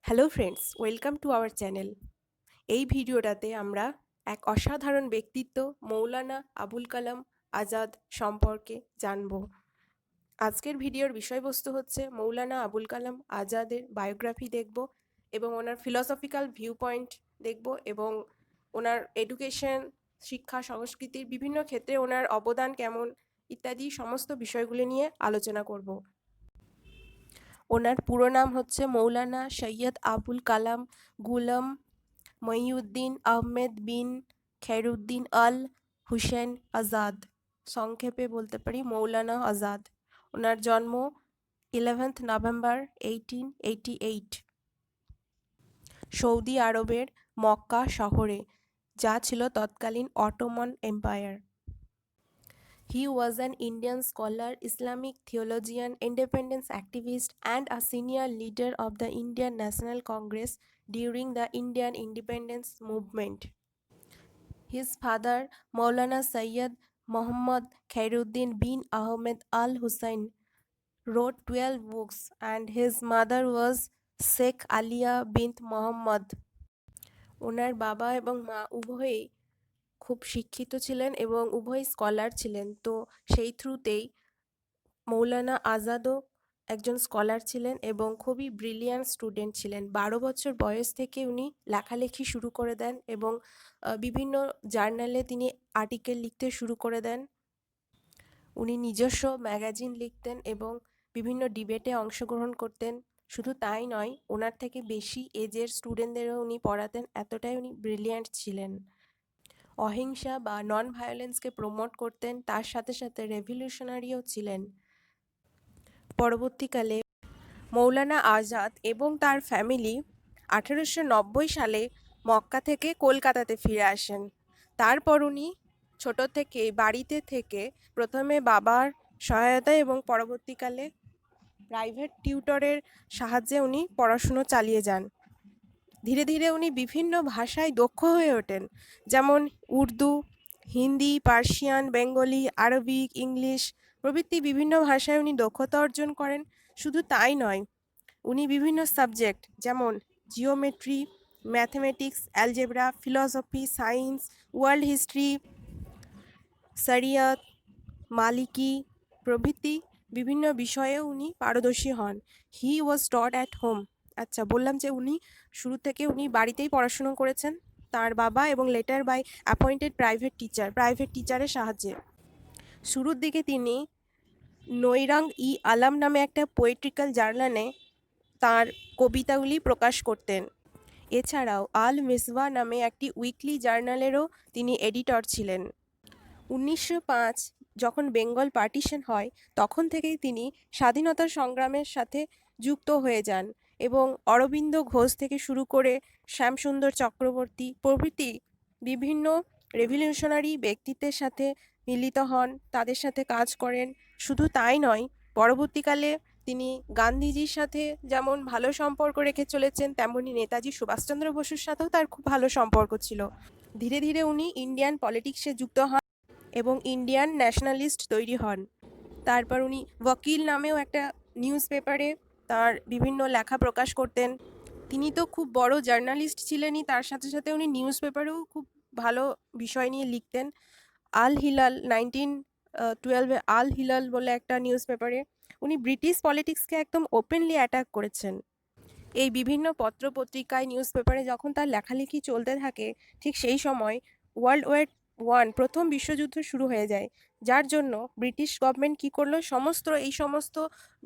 Hello friends, welcome to our channel. এই ভিডিওটাতে আমরা এক অসাধারণ ব্যক্তিত্ব মৌলানা আবুল কালাম আজাদ সম্পর্কে জানব। আজকের ভিডিওর বিষয়বস্তু হচ্ছে মৌলানা আবুল কালাম আজাদের বায়োগ্রাফি দেখব এবং ওনার ফিলসফিক্যাল ভিউ পয়েন্ট দেখব এবং ওনার এডুকেশন, শিক্ষা, সংস্কৃতির বিভিন্ন ক্ষেত্রে ওনার অবদান কেমন ইত্যাদি সমস্ত বিষয়গুলি নিয়ে আলোচনা করব। ওনার পুরো নাম হচ্ছে মৌলানা সৈয়দ আবুল কালাম গুলাম মহিউদ্দিন আহমেদ বিন খৈরুদ্দিন আল হুসেন আজাদ, সংক্ষেপে বলতে পারি মৌলানা আজাদ। ওনার জন্ম 11th নভেম্বর 1888 সৌদি আরবের মক্কা শহরে, যা ছিল তৎকালীন Ottoman empire. He was an Indian scholar, Islamic theologian, independence activist, and a senior leader of the Indian National Congress during the Indian independence movement. His father, Maulana Sayyid Muhammad Khairuddin bin Ahmed Al Hussein, wrote 12 books, and his mother was Sheikh Alia bint Muhammad. ওনার বাবা এবং মা উভয়েই খুব শিক্ষিত ছিলেন এবং উভয়ই scholar ছিলেন। তো সেই থ্রুতেই মৌলানা আজাদও একজন স্কলার ছিলেন এবং খুবই ব্রিলিয়ান্ট স্টুডেন্ট ছিলেন। 12 বছর বয়স থেকে উনি লেখালেখি শুরু করে দেন এবং বিভিন্ন জার্নালে তিনি আর্টিকেল লিখতে শুরু করে দেন। উনি নিজস্ব ম্যাগাজিন লিখতেন এবং বিভিন্ন ডিবেটে অংশগ্রহণ করতেন। শুধু তাই নয়, ওনার থেকে বেশি এজের স্টুডেন্টদেরও উনি পড়াতেন, এতটাই উনি ব্রিলিয়ান্ট ছিলেন। অহিংসা বা নন ভায়োলেন্সকে প্রমোট করতেন, তার সাথে সাথে রেভলিউশনারিও ছিলেন। পরবর্তীকালে মৌলানা আজাদ এবং তার ফ্যামিলি 1890 সালে মক্কা থেকে কলকাতাতে ফিরে আসেন। তারপর উনি ছোট থেকে বাড়িতে থেকে প্রথমে বাবার সহায়তায় এবং পরবর্তীকালে প্রাইভেট টিউটরের সাহায্যে উনি পড়াশুনো চালিয়ে যান। ধীরে ধীরে উনি বিভিন্ন ভাষায় দক্ষ হয়ে ওঠেন, যেমন Urdu, Hindi, Persian, Bengali, Arabic, English প্রভৃতি বিভিন্ন ভাষায় উনি দক্ষতা অর্জন করেন। শুধু তাই নয়, উনি বিভিন্ন সাবজেক্ট যেমন geometry, mathematics, algebra, philosophy, science, world history, শরিয়ত, মালিকি প্রভৃতি বিভিন্ন বিষয়ে উনি পারদর্শী হন। He was taught at home. আচ্ছা, বললাম যে উনি শুরু থেকে উনি বাড়িতেই পড়াশুনো করেছেন তার বাবা এবং লেটার বাই অ্যাপয়েন্টেড প্রাইভেট টিচারের সাহায্যে। শুরুর দিকে তিনি নৈরাং ই আলাম নামে একটা পোয়েট্রিক্যাল জার্নালে তার কবিতাগুলি প্রকাশ করতেন। এছাড়াও আল মিসবা নামে একটি উইকলি জার্নালেরও তিনি এডিটর ছিলেন। 1905 যখন বেঙ্গল পার্টিশন হয়, তখন থেকেই তিনি স্বাধীনতা সংগ্রামের সাথে যুক্ত হয়ে যান এবং অরবিন্দ ঘোষ থেকে শুরু করে শ্যামসুন্দর চক্রবর্তী প্রভৃতি বিভিন্ন রেভলিউশনারি ব্যক্তিত্বের সাথে মিলিত হন, তাদের সাথে কাজ করেন। শুধু তাই নয়, পরবর্তীকালে তিনি গান্ধীজির সাথে যেমন ভালো সম্পর্ক রেখে চলেছেন, তেমনি নেতাজি সুভাষচন্দ্র বসুর সাথেও তার খুব ভালো সম্পর্ক ছিল। ধীরে ধীরে উনি ইন্ডিয়ান পলিটিক্সে যুক্ত হন এবং ইন্ডিয়ান ন্যাশনালিস্ট তৈরি হন। তারপর উনি ওয়াকিল নামেও একটা নিউজ পেপারে তার বিভিন্ন লেখা প্রকাশ করতেন। তিনি তো খুব বড় জার্নালিস্ট ছিলেনই, তার সাথে সাথে উনি নিউজ পেপারেও খুব ভালো বিষয় নিয়ে লিখতেন। আল হিলাল 1912 আল হিলাল বলে একটা নিউজ পেপারে উনি ব্রিটিশ পলিটিক্সকে একদম ওপেনলি অ্যাটাক করেছেন। এই বিভিন্ন পত্র পত্রিকায় নিউজ পেপারে যখন তার লেখালেখি চলতে থাকে, ঠিক সেই সময় ওয়ার্ল্ড ওয়ার ওয়ান প্রথম বিশ্বযুদ্ধ শুরু হয়ে যায়, যার জন্য ব্রিটিশ গভর্নমেন্ট কী করলো, এই সমস্ত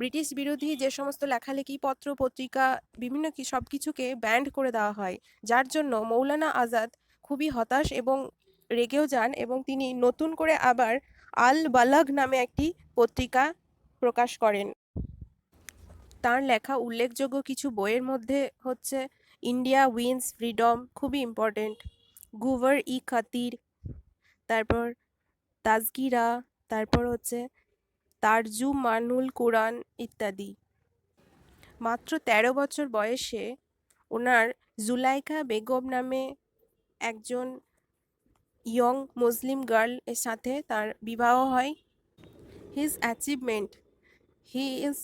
ব্রিটিশ বিরোধী যে সমস্ত লেখালেখি পত্র পত্রিকা বিভিন্ন সব কিছুকে ব্যান্ড করে দেওয়া হয়। যার জন্য মৌলানা আজাদ খুবই হতাশ এবং রেগেও যান এবং তিনি নতুন করে আবার আল বালাগ নামে একটি পত্রিকা প্রকাশ করেন। তার লেখা উল্লেখযোগ্য কিছু বইয়ের মধ্যে হচ্ছে ইন্ডিয়া উইন্স ফ্রিডম, খুবই ইম্পর্টেন্ট, গুভার ই খাতির, তারপর তাজকিরা, তারপর হচ্ছে তারজুমানুল কোরআন ইত্যাদি। মাত্র 13 বছর বয়সে ওনার জুলাইখা বেগম নামে একজন ইয়ং মুসলিম গার্ল এর সাথে তার বিবাহ হয়। His achievement: he is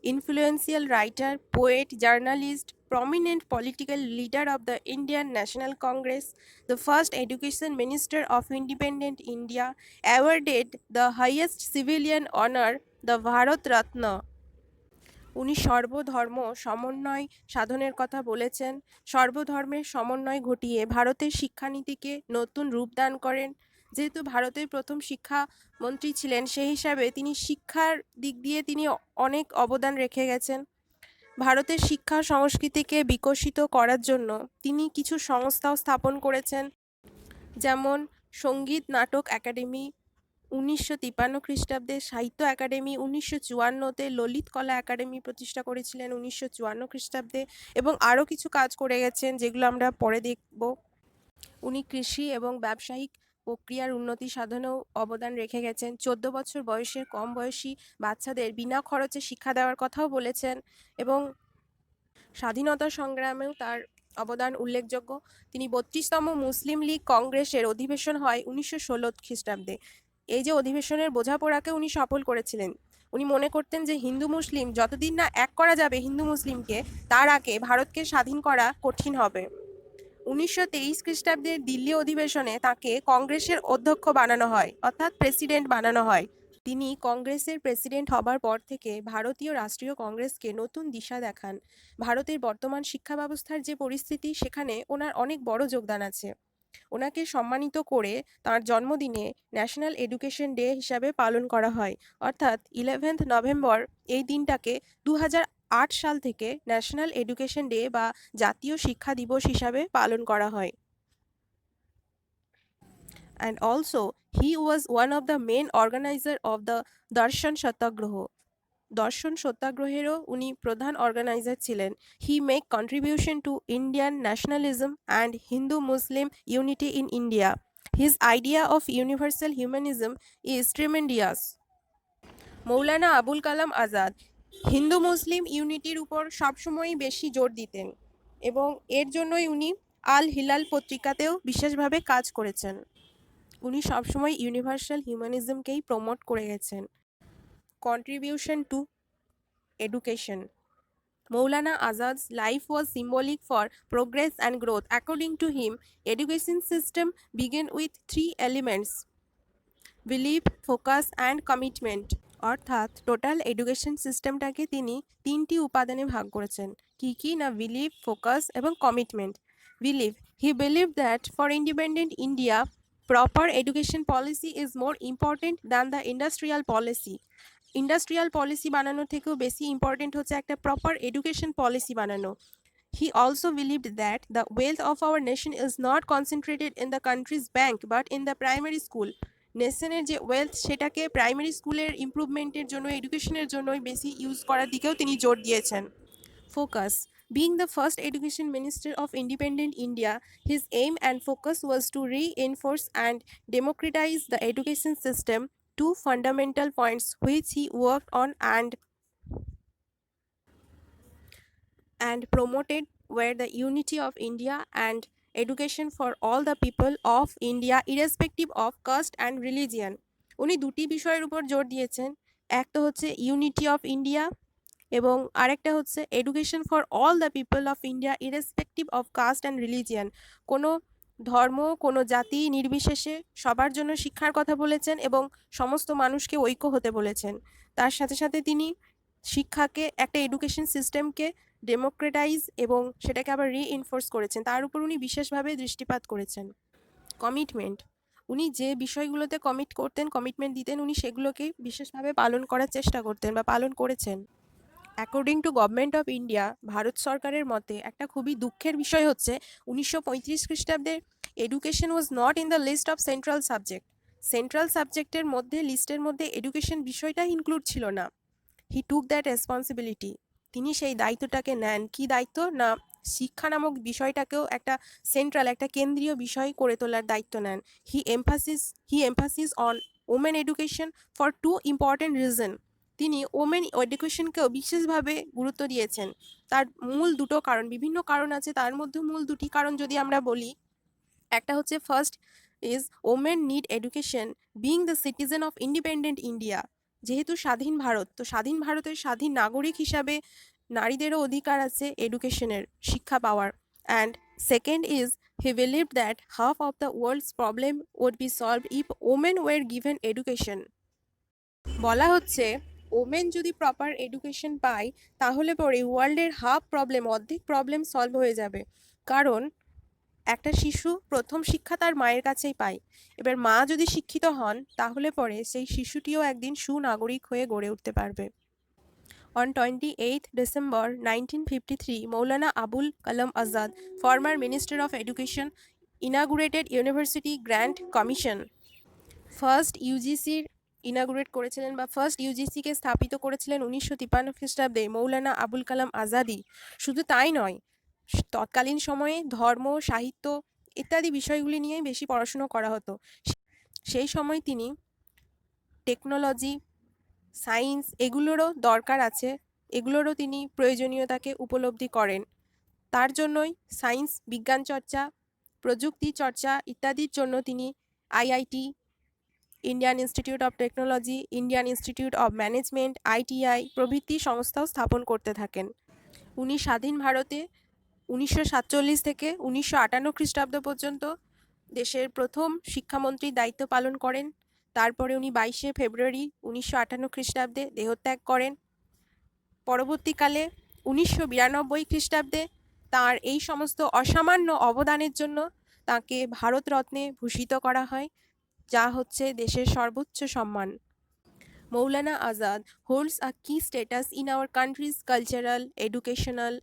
influential writer, poet, journalist, prominent political leader of the Indian National Congress, the first education minister of independent India, awarded the highest civilian honor, the Bharat Ratna. উনি সর্বধর্ম সমন্বয় সাধনের কথা বলেছেন। সর্বধর্মের সমন্বয় ঘটিয়ে ভারতের শিক্ষানীতিকে নতুন রূপদান করেন। যেহেতু ভারতের প্রথম শিক্ষামন্ত্রী ছিলেন, সেই হিসাবে তিনি শিক্ষার দিক দিয়ে তিনি অনেক অবদান রেখে গেছেন। ভারতের শিক্ষা সংস্কৃতিকে বিকশিত করার জন্য তিনি কিছু সংস্থাও স্থাপন করেছেন, যেমন সঙ্গীত নাটক একাডেমি 1953 খ্রিস্টাব্দে, সাহিত্য একাডেমি 1954-তে, ললিত কলা একাডেমি প্রতিষ্ঠা করেছিলেন 1954 খ্রিস্টাব্দে, এবং আরও কিছু কাজ করে গেছেন যেগুলো আমরা পরে দেখব। উনি কৃষি এবং ব্যবসায়িক প্রক্রিয়ার উন্নতি সাধনেও অবদান রেখে গেছেন। 14 বছর বয়সের কম বয়সী বাচ্চাদের বিনা খরচে শিক্ষা দেওয়ার কথাও বলেছেন, এবং স্বাধীনতা সংগ্রামেও তার অবদান উল্লেখযোগ্য। তিনি 32তম মুসলিম লীগ কংগ্রেসের অধিবেশন হয় 1916 খ্রিস্টাব্দে। এই যে অধিবেশনের বোঝাপড়াকে উনি সফল করেছিলেন। উনি মনে করতেন যে হিন্দু মুসলিম যতদিন না এক করা যাবে হিন্দু মুসলিমকে, তার আগে ভারতকে স্বাধীন করা কঠিন হবে। 1923 খ্রিস্টাব্দের দিল্লি অধিবেশনে তাকে কংগ্রেসের অধ্যক্ষ বানানো হয়, অর্থাৎ প্রেসিডেন্ট বানানো হয়। তিনি কংগ্রেসের প্রেসিডেন্ট হবার পর থেকে ভারতীয় রাষ্ট্রীয় কংগ্রেসকে নতুন দিশা দেখান। ভারতের বর্তমান শিক্ষা ব্যবস্থার যে পরিস্থিতি, সেখানে ওনার অনেক বড় যোগদান আছে। ওনাকে সম্মানিত করে তাঁর জন্মদিনে ন্যাশনাল এডুকেশন ডে হিসাবে পালন করা হয়, অর্থাৎ 11th নভেম্বর এই দিনটাকে 2008 সাল থেকে ন্যাশনাল এডুকেশন ডে বা জাতীয় শিক্ষা দিবস হিসাবে পালন করা হয়। And also, he was one of the main organizer of the Darshan Satyagraha. দর্শন সত্যাগ্রহেরও উনি প্রধান অর্গানাইজার ছিলেন। He make contribution to Indian nationalism and Hindu Muslim unity in India. His idea of universal humanism is tremendous. Maulana Abul Kalam Azad Hindu Muslim ইউনিটির উপর সবসময়ই বেশি জোর দিতেন, এবং এর জন্যই উনি আল হিলাল পত্রিকাতেও বিশেষভাবে কাজ করেছেন। উনি সবসময় ইউনিভার্সাল হিউম্যানিজমকেই প্রমোট করে গেছেন। Contribution to education. Maulana Azad's life was symbolic for progress and growth. According to him, education system began with three elements: belief, focus and commitment. অর্থাৎ টোটাল এডুকেশন সিস্টেমটাকে তিনি তিনটি উপাদানে ভাগ করেছেন। কি কি না, বিলিভ, ফোকাস এবং commitment. Believe, he believe that for independent India proper education policy is more important than the industrial policy. Industrial policy বানানোর থেকেও বেশি ইম্পর্টেন্ট হচ্ছে একটা প্রপার এডুকেশন পলিসি বানানো। He also believed that the wealth of our nation is not concentrated in the country's bank but in the primary school. নেশনের যে wealth, সেটাকে primary স্কুলের ইমপ্রুভমেন্টের জন্য, এডুকেশনের জন্যই বেশি ইউজ করার দিকেও তিনি জোর দিয়েছেন। Focus, being the first education minister of independent India, his aim and focus was to reinforce and democratize the education system, two fundamental points which he worked on and promoted were the unity of India and education for all the people of India irrespective of caste and religion. উনি দুটি বিষয়ের উপর জোর দিয়েছেন, এক তো হচ্ছে unity of India এবং আরেকটা হচ্ছে education for all the people of India irrespective of caste and religion. কোনো ধর্ম, কোনো জাতি নির্বিশেষে সবার জন্য শিক্ষার কথা বলেছেন এবং সমস্ত মানুষকে ঐক্য হতে বলেছেন। তার সাথে সাথে তিনি শিক্ষাকে, একটা এডুকেশন সিস্টেমকে ডেমোক্রেটাইজ এবং সেটাকে আবার রিইনফোর্স করেছেন, তার উপর উনি বিশেষভাবে দৃষ্টিপাত করেছেন। কমিটমেন্ট, উনি যে বিষয়গুলোতে কমিটমেন্ট দিতেন, উনি সেগুলোকে বিশেষভাবে পালন করার চেষ্টা করতেন বা পালন করেছেন। According to government of India, Bharat সরকারের মতে একটা খুবই দুঃখের বিষয় হচ্ছে 1935 খ্রিস্টাব্দে education was not in the list of central subject. Central সাবজেক্টের মধ্যে, লিস্টের মধ্যে এডুকেশন বিষয়টা ইনক্লুড ছিল না। হি টুক দ্যাট রেসপন্সিবিলিটি, তিনি সেই দায়িত্বটাকে নেন। কি দায়িত্ব না, শিক্ষা নামক বিষয়টাকেও একটা সেন্ট্রাল, একটা কেন্দ্রীয় বিষয় করে তোলার দায়িত্ব নেন। He emphasis on women education for two important reason. তিনি ওমেন এডুকেশনকেও বিশেষভাবে গুরুত্ব দিয়েছেন। তার মূল দুটো কারণ, বিভিন্ন কারণ আছে, তার মধ্যে মূল দুটি কারণ যদি আমরা বলি, একটা হচ্ছে first is women need education being the citizen of independent India. যেহেতু স্বাধীন ভারত, তো স্বাধীন ভারতের স্বাধীন নাগরিক হিসাবে নারীদেরও অধিকার আছে এডুকেশনের, শিক্ষা পাওয়ার। And second is he believed that half of the world's problem would be solved if women were given education. বলা হচ্ছে ওমেন যদি প্রপার এডুকেশন পায় তাহলে পরে ওয়ার্ল্ডের হাফ প্রবলেম, অর্ধেক প্রবলেম সলভ হয়ে যাবে। কারণ একটা শিশু প্রথম শিক্ষা তার মায়ের কাছেই পায়। এবার মা যদি শিক্ষিত হন তাহলে পরে সেই শিশুটিও একদিন সুনাগরিক হয়ে গড়ে উঠতে পারবে। On 28th December 1953, Maulana Abul Kalam Azad, former Minister of Education, inaugurated University Grant Commission. First ইউজিসির ইনাগুরেট করেছিলেন বা ফার্স্ট ইউজিসিকে স্থাপিত করেছিলেন 1953 খ্রিস্টাব্দে মৌলানা আবুল কালাম আজাদি। শুধু তাই নয়, তৎকালীন সময়ে ধর্ম, সাহিত্য ইত্যাদি বিষয়গুলি নিয়েই বেশি পড়াশুনো করা হতো। সেই সময় তিনি টেকনোলজি, সায়েন্স এগুলোরও দরকার আছে, এগুলোরও তিনি প্রয়োজনীয়তাকে উপলব্ধি করেন। তার জন্যই সায়েন্স, বিজ্ঞান চর্চা, প্রযুক্তি চর্চা ইত্যাদির জন্য তিনি IIT, Indian institute of technology, Indian institute of management, ITI প্রভৃতি সংস্থাও স্থাপন করতে থাকেন। উনি স্বাধীন ভারতে 1947 থেকে 1958 খ্রিস্টাব্দ পর্যন্ত দেশের প্রথম শিক্ষামন্ত্রীর দায়িত্ব পালন করেন। তারপরে উনি 22শে ফেব্রুয়ারি 1958 খ্রিস্টাব্দে দেহত্যাগ করেন। পরবর্তীকালে 1992 খ্রিস্টাব্দে তাঁর এই সমস্ত অসামান্য অবদানের জন্য তাঁকে ভারতরত্নে ভূষিত করা হয়, যা হচ্ছে দেশের সর্বোচ্চ সম্মান। Maulana Azad holds a key status in our country's cultural, educational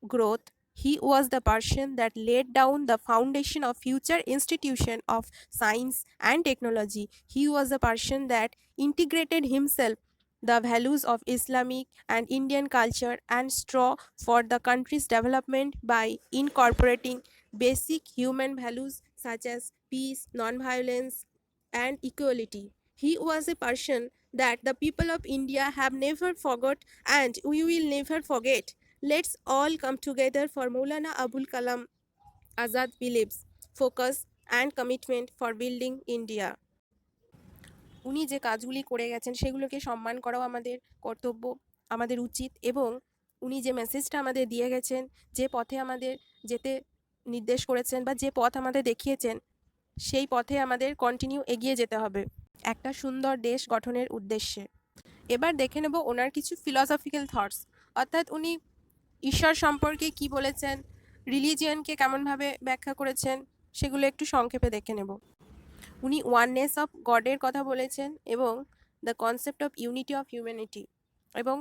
growth. He was the person that laid down the foundation of future institution of science and technology. He was the person that integrated himself the values of Islamic and Indian culture and strove for the country's development by incorporating basic human values such as peace, non-violence, and equality. He was a person that the people of India have never forgot and we will never forget. Let's all come together for Maulana Abul Kalam Azad beliefs, focus and commitment for building India. উনি যে কাজগুলি করে গেছেন সেগুলোকে সম্মান করাও আমাদের কর্তব্য, আমাদের উচিত। এবং উনি যে মেসেজটা আমাদের দিয়ে গেছেন, যে পথে আমাদের যেতে নির্দেশ করেছেন বা যে পথ আমাদের দেখিয়েছেন, সেই পথে আমাদের কন্টিনিউ এগিয়ে যেতে হবে একটা সুন্দর দেশ গঠনের উদ্দেশ্যে। এবার দেখে নেব ওনার কিছু ফিলসফিক্যাল থটস, অর্থাৎ উনি ঈশ্বর সম্পর্কে কি বলেছেন, রিলিজিয়নকে কেমনভাবে ব্যাখ্যা করেছেন, সেগুলো একটু সংক্ষেপে দেখে নেব। উনি ওয়াননেস অফ গডের কথা বলেছেন এবং the concept of unity of humanity এবং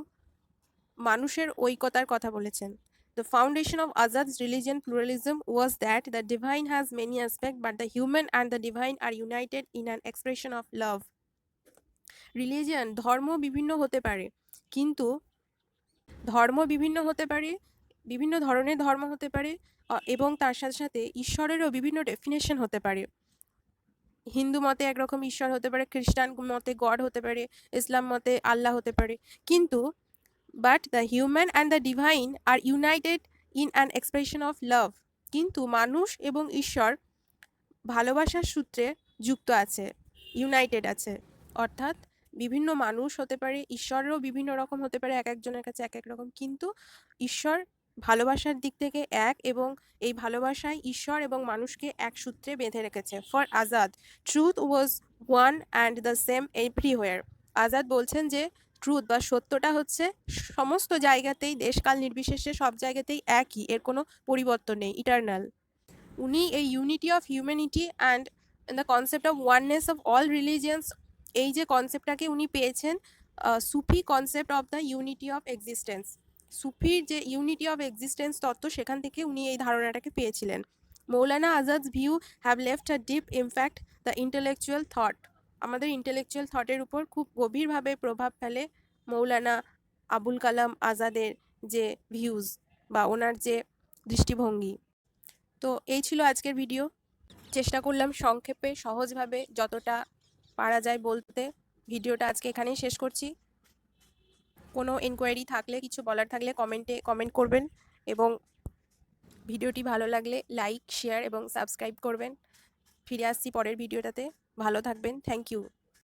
মানুষের ঐক্যতার কথা বলেছেন। The foundation of Azad's religion pluralism was that the divine has many aspects, but the human and the divine are united in an expression of love. Religion, ধর্ম বিভিন্ন হতে পারে, কিন্তু বিভিন্ন ধরনের ধর্ম হতে পারে এবং তার সাথে সাথে ঈশ্বরেরও বিভিন্ন ডেফিনেশন হতে পারে। হিন্দু মতে একরকম ঈশ্বর হতে পারে, খ্রিস্টান মতে গড হতে পারে, ইসলাম মতে আল্লাহ হতে পারে, কিন্তু but the human and the divine are united in an expression of love. কিন্তু মানুষ এবং ঈশ্বর ভালোবাসার সূত্রে যুক্ত আছে, ইউনাইটেড আছে। অর্থাৎ বিভিন্ন মানুষ হতে পারে, ঈশ্বরেরও বিভিন্ন রকম হতে পারে, এক একজনের কাছে এক এক রকম, কিন্তু ঈশ্বর ভালোবাসার দিক থেকে এক, এবং এই ভালোবাসায় ঈশ্বর এবং মানুষকে এক সূত্রে বেঁধে রেখেছে। For Azad truth was one and the same everywhere. Azad বলছেন যে ট্রুথ বা সত্যটা হচ্ছে সমস্ত জায়গাতেই, দেশকাল নির্বিশেষে সব জায়গাতেই একই, এর কোনো পরিবর্তন নেই, ইটারনাল। উনি এই unity of humanity and the concept of oneness of all religions, এই যে কনসেপ্টটাকে উনি পেয়েছেন Sufi concept of the unity of existence. সুফির যে ইউনিটি অফ এক্সিস্টেন্স তত্ত্ব, সেখান থেকে উনি এই ধারণাটাকে পেয়েছিলেন। Maulana Azad's view have left a deep impact the intellectual thought. আমাদের ইন্টেলেকচুয়াল থটের উপর খুব গভীরভাবে প্রভাব ফেলে মৌলানা আবুল কালাম আজাদের যে ভিউজ বা ওনার যে দৃষ্টিভঙ্গি। তো এই ছিল আজকের ভিডিও। চেষ্টা করলাম সংক্ষেপে সহজভাবে যতটা পারা যায় বলতে। ভিডিওটা আজকে এখানেই শেষ করছি। কোনো এনকোয়ারি থাকলে, কিছু বলার থাকলে কমেন্টে কমেন্ট করবেন, এবং ভিডিওটি ভালো লাগলে লাইক, শেয়ার এবং সাবস্ক্রাইব করবেন। ফিরে আসছি পরের ভিডিওটাতে। ভালো থাকবেন। Thank you.